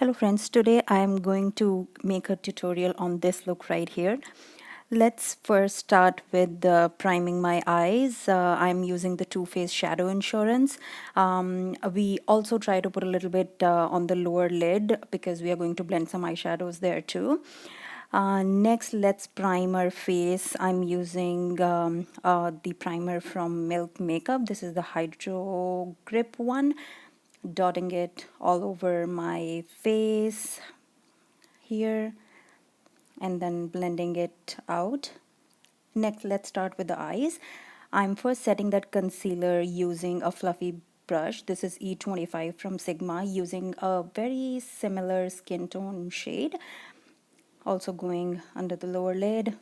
Hello friends, today I am going to make a tutorial on this look right here. Let's first start with priming my eyes. I'm using the Too Faced Shadow Insurance. We also try to put a little bit on the lower lid because we are going to blend some eyeshadows there too. Next, let's prime our face. I'm using the primer from Milk Makeup. This is the Hydro Grip one, dotting it all over my face here and then blending it out. Next, let's start with the eyes. I'm first setting that concealer using a fluffy brush. This is E25 from Sigma, using a very similar skin tone shade. Also going under the lower lid.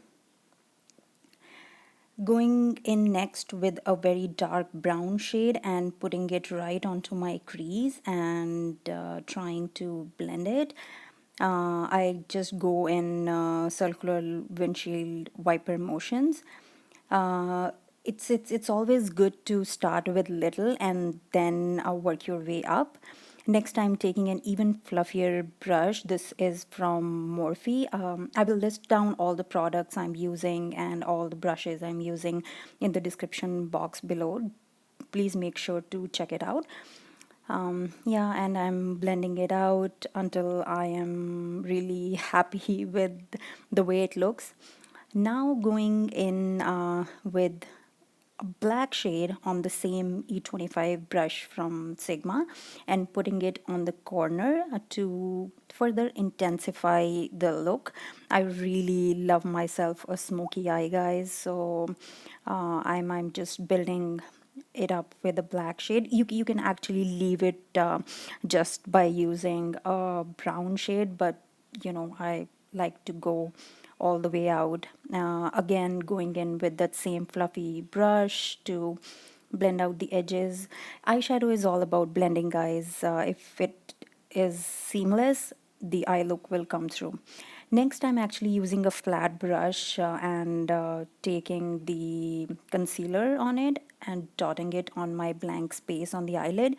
Going in next with a very dark brown shade and putting it right onto my crease and trying to blend it. I just go in circular windshield wiper motions. It's always good to start with little and then work your way up. Next, I'm taking an even fluffier brush. This is from Morphe. I will list down all the products I'm using and all the brushes I'm using in the description box below. Please make sure to check it out. Yeah, and I'm blending it out until I am really happy with the way it looks. Now going in with a black shade on the same E25 brush from Sigma and putting it on the corner to further intensify the look. I really love myself a smoky eye, guys, so I'm just building it up with a black shade. You can actually leave it just by using a brown shade, but I like to go all the way out. Again, going in with that same fluffy brush to blend out the edges. Eyeshadow is all about blending, guys. If it is seamless, the eye look will come through. Next, I'm actually using a flat brush and taking the concealer on it and dotting it on my blank space on the eyelid,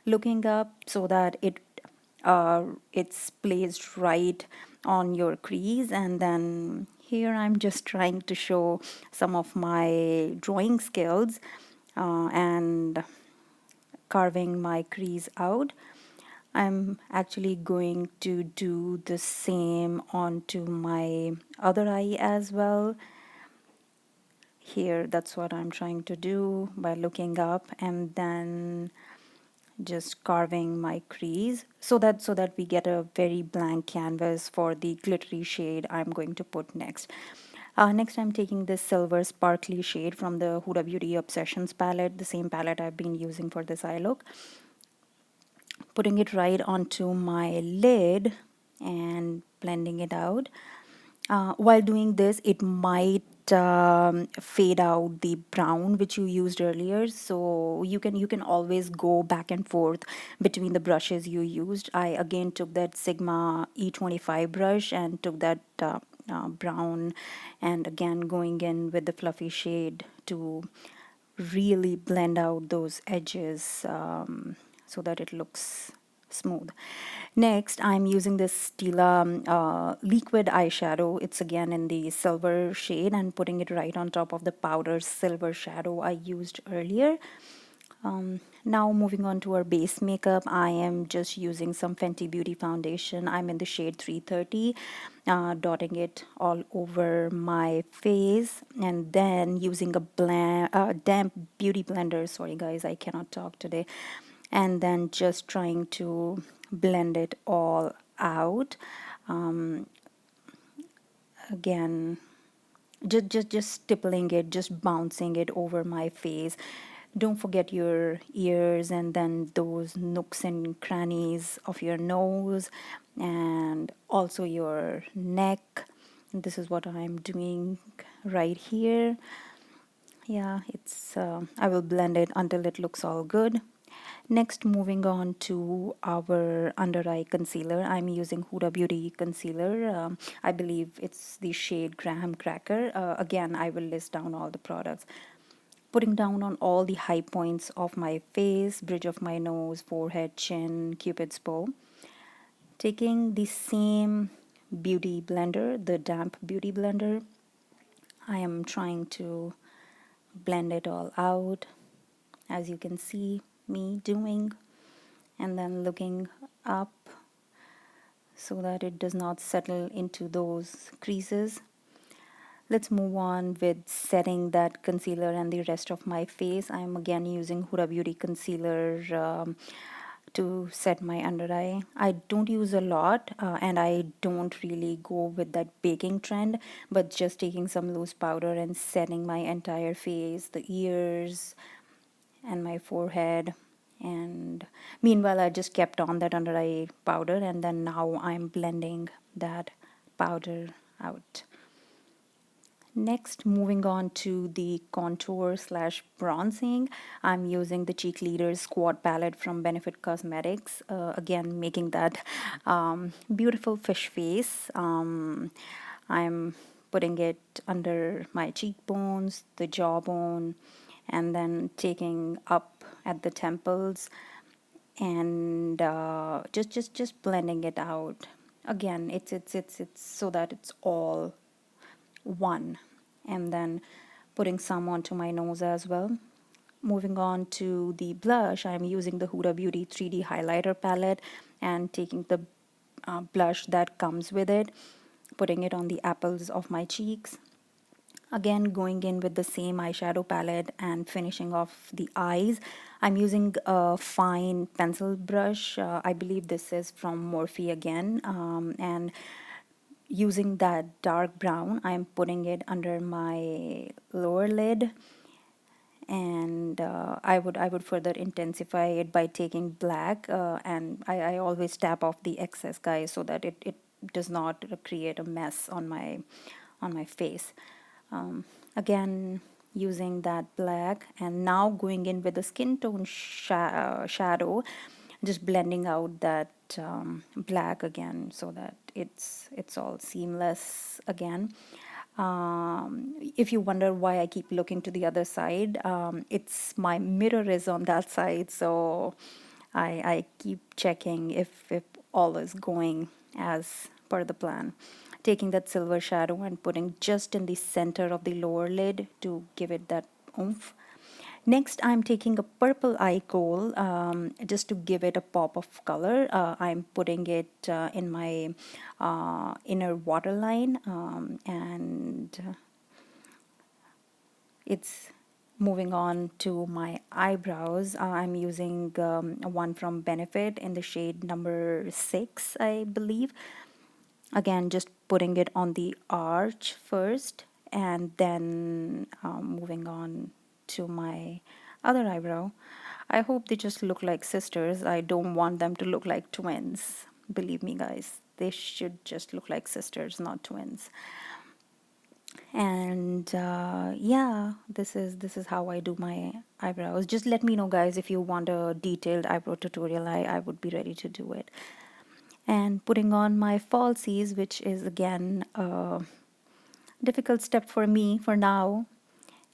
looking up so that it's placed right on your crease. And then here I'm just trying to show some of my drawing skills and carving my crease out. I'm actually going to do the same onto my other eye as well. Here, that's what I'm trying to do by looking up and then just carving my crease so that we get a very blank canvas for the glittery shade I'm going to put next. Next, I'm taking this silver sparkly shade from the Huda Beauty Obsessions palette, the same palette I've been using for this eye look, putting it right onto my lid and blending it out. While doing this, it might fade out the brown which you used earlier, so you can always go back and forth between the brushes you used. I again took that Sigma E25 brush and took that brown, and again going in with the fluffy shade to really blend out those edges so that it looks smooth. Next, I'm using this Stila liquid eyeshadow. It's again in the silver shade and putting it right on top of the powder silver shadow I used earlier. Now moving on to our base makeup, I am just using some Fenty Beauty foundation. I'm in the shade 330, dotting it all over my face and then using a damp beauty blender. Sorry guys, I cannot talk today. And then just trying to blend it all out. Again, just stippling it, just bouncing it over my face. Don't forget your ears and then those nooks and crannies of your nose and also your neck. And this is what I'm doing right here. Yeah, it's I will blend it until it looks all good. Next, moving on to our under eye concealer. I'm using Huda Beauty concealer. I believe it's the shade Graham Cracker. Again, I will list down all the products. Putting down on all the high points of my face, bridge of my nose, forehead, chin, cupid's bow. Taking the same beauty blender, the damp beauty blender, I am trying to blend it all out, as you can see me doing, and then looking up so that it does not settle into those creases. Let's move on with setting that concealer and the rest of my face. I'm again using Huda Beauty concealer to set my under eye. I don't use a lot and I don't really go with that baking trend, but just taking some loose powder and setting my entire face, the ears and my forehead. And meanwhile I just kept on that under eye powder, and then now I'm blending that powder out. Next, moving on to the contour slash bronzing, I'm using the Cheek Leaders Squad palette from Benefit Cosmetics. Again, making that beautiful fish face. I'm putting it under my cheekbones, the jawbone, and then taking up at the temples, and just blending it out. Again, it's so that it's all one, and then putting some onto my nose as well. Moving on to the blush, I'm using the Huda Beauty 3D highlighter palette and taking the blush that comes with it, putting it on the apples of my cheeks. Again, going in with the same eyeshadow palette and finishing off the eyes. I'm using a fine pencil brush. I believe this is from Morphe again, and using that dark brown, I'm putting it under my lower lid, and I would further intensify it by taking black, and I always tap off the excess, guys, so that it does not create a mess on my face. Again, using that black, and now going in with the skin tone shadow, just blending out that black again so that it's all seamless again. If you wonder why I keep looking to the other side, it's my mirror is on that side, so I keep checking if all is going as per the plan. Taking that silver shadow and putting just in the center of the lower lid to give it that oomph. Next, I'm taking a purple eye kohl just to give it a pop of color. I'm putting it in my inner waterline, and it's moving on to my eyebrows. I'm using one from Benefit in the shade number 6, I believe. Again, just putting it on the arch first, and then moving on to my other eyebrow. I hope they just look like sisters. I don't want them to look like twins. Believe me, guys, they should just look like sisters, not twins. And yeah, this is how I do my eyebrows. Just let me know, guys, if you want a detailed eyebrow tutorial. I would be ready to do it. And putting on my falsies, which is again a difficult step for me for now.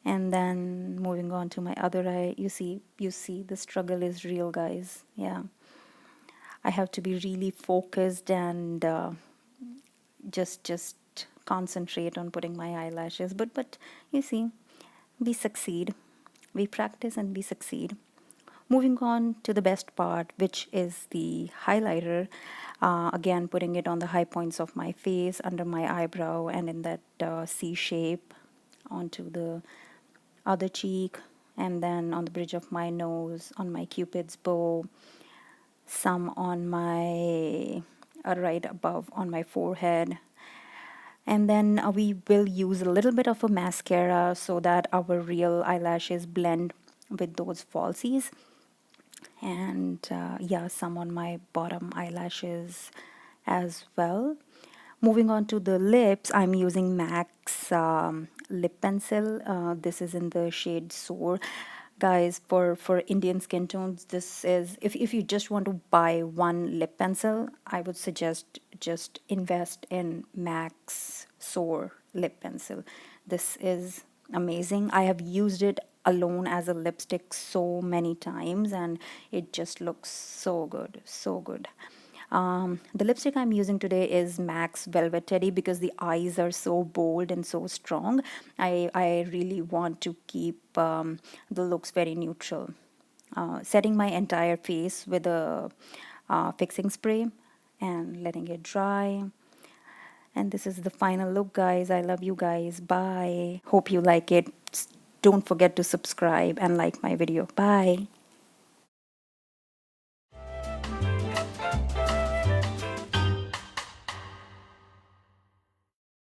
And then moving on to my other eye. You see the struggle is real, guys. Yeah, I have to be really focused and just concentrate on putting my eyelashes, but you see, we succeed, we practice and we succeed. Moving on to the best part, which is the highlighter. Again, putting it on the high points of my face, under my eyebrow, and in that C shape onto the other cheek, and then on the bridge of my nose, on my cupid's bow, some on my right above on my forehead. And then we will use a little bit of a mascara so that our real eyelashes blend with those falsies. And yeah, some on my bottom eyelashes as well. Moving on to the lips, I'm using MAC's lip pencil. This is in the shade Soar. Guys, for Indian skin tones, this is, if you just want to buy one lip pencil, I would suggest just invest in MAC's Soar lip pencil. This is amazing. I have used it alone as a lipstick so many times, and it just looks so good, so good. The lipstick I'm using today is MAC's Velvet Teddy because the eyes are so bold and so strong. I really want to keep the looks very neutral. Setting my entire face with a fixing spray and letting it dry. And this is the final look, guys. I love you guys. Bye. Hope you like it. Don't forget to subscribe and like my video. Bye.